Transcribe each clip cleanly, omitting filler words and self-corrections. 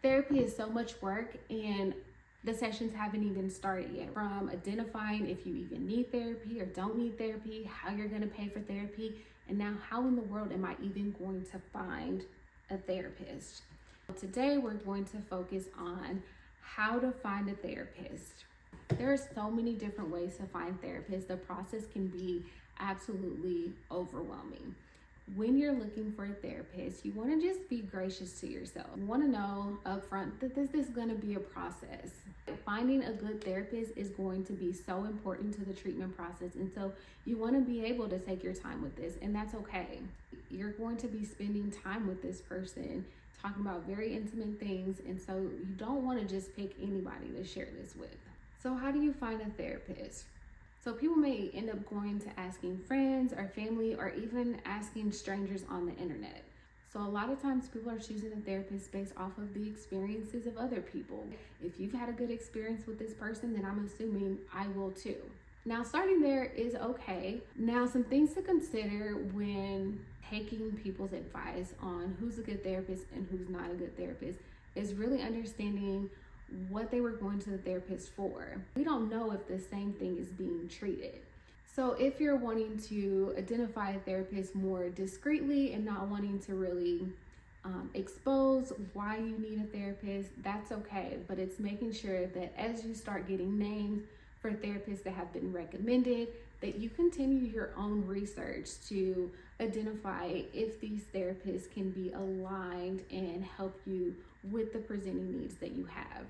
Therapy is so much work, and the sessions haven't even started yet. From identifying if you even need therapy or don't need therapy, how you're going to pay for therapy, and now how in the world am I even going to find a therapist? Today, we're going to focus on how to find a therapist. There are so many different ways to find therapists. The process can be absolutely overwhelming. When you're looking for a therapist, you want to just be gracious to yourself. You want to know upfront that this is going to be a process. Finding a good therapist is going to be so important to the treatment process, and so you want to be able to take your time with this, and that's okay. You're going to be spending time with this person, talking about very intimate things, and so you don't want to just pick anybody to share this with. So how do you find a therapist? So people may end up going to asking friends or family or even asking strangers on the internet. So a lot of times people are choosing a therapist based off of the experiences of other people. If you've had a good experience with this person, then I'm assuming I will too. Now, starting there is okay. Now, some things to consider when taking people's advice on who's a good therapist and who's not a good therapist is really understanding what they were going to the therapist for. We don't know if the same thing is being treated. So if you're wanting to identify a therapist more discreetly and not wanting to really expose why you need a therapist, that's okay. But it's making sure that as you start getting names for therapists that have been recommended, that you continue your own research to identify if these therapists can be aligned and help you with the presenting needs that you have.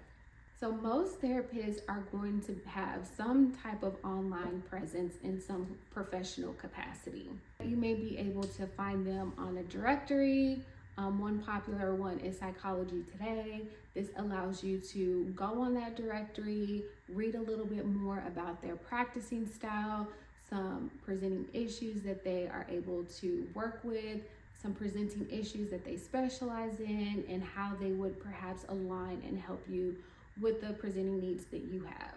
So most therapists are going to have some type of online presence in some professional capacity. You may be able to find them on a directory. One popular one is Psychology Today. This allows you to go on that directory, read a little bit more about their practicing style, some presenting issues that they are able to work with, some presenting issues that they specialize in, and how they would perhaps align and help you with the presenting needs that you have.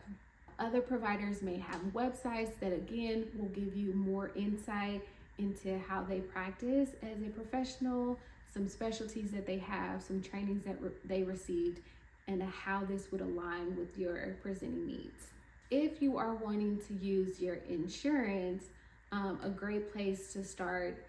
Other providers may have websites that again will give you more insight into how they practice as a professional, some specialties that they have, some trainings that they received, and how this would align with your presenting needs. If you are wanting to use your insurance, a great place to start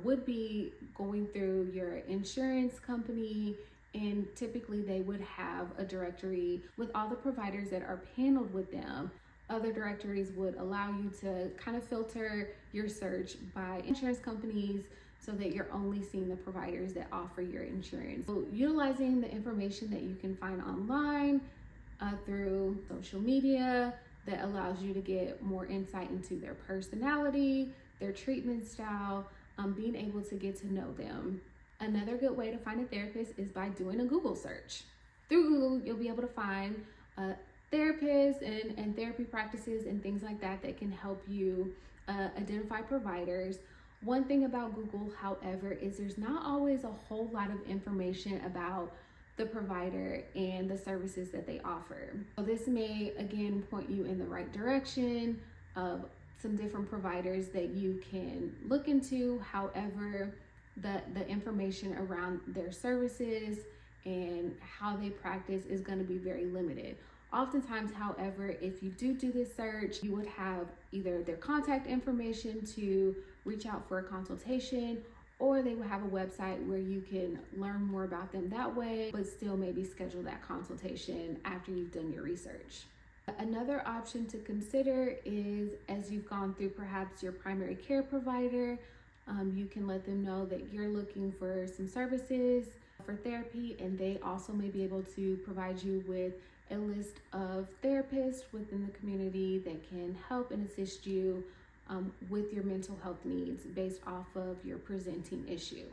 would be going through your insurance company, and typically they would have a directory with all the providers that are paneled with them. Other directories would allow you to kind of filter your search by insurance companies so that you're only seeing the providers that offer your insurance. So utilizing the information that you can find online through social media that allows you to get more insight into their personality, their treatment style, being able to get to know them. Another good way to find a therapist is by doing a Google search. Through Google, you'll be able to find therapists and therapy practices and things like that that can help you identify providers. One thing about Google, however, is there's not always a whole lot of information about the provider and the services that they offer. So this may, again, point you in the right direction of some different providers that you can look into. However, the information around their services and how they practice is going to be very limited. Oftentimes, however, if you do this search, you would have either their contact information to reach out for a consultation, or they will have a website where you can learn more about them that way, but still maybe schedule that consultation after you've done your research. Another option to consider is, as you've gone through perhaps your primary care provider, you can let them know that you're looking for some services for therapy, and they also may be able to provide you with a list of therapists within the community that can help and assist you with your mental health needs based off of your presenting issue.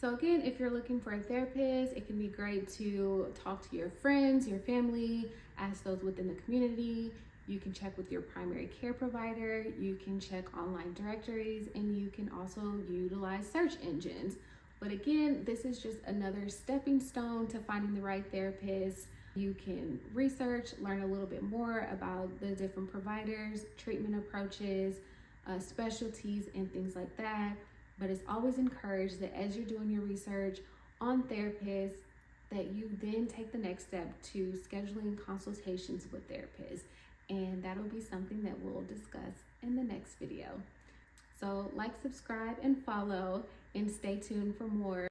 So again, if you're looking for a therapist, it can be great to talk to your friends, your family, ask those within the community. You can check with your primary care provider, you can check online directories, and you can also utilize search engines. But again, this is just another stepping stone to finding the right therapist. You can research, learn a little bit more about the different providers, treatment approaches, specialties, and things like that. But it's always encouraged that as you're doing your research on therapists, that you then take the next step to scheduling consultations with therapists. And that'll be something that we'll discuss in the next video. So like, subscribe, and follow, and stay tuned for more.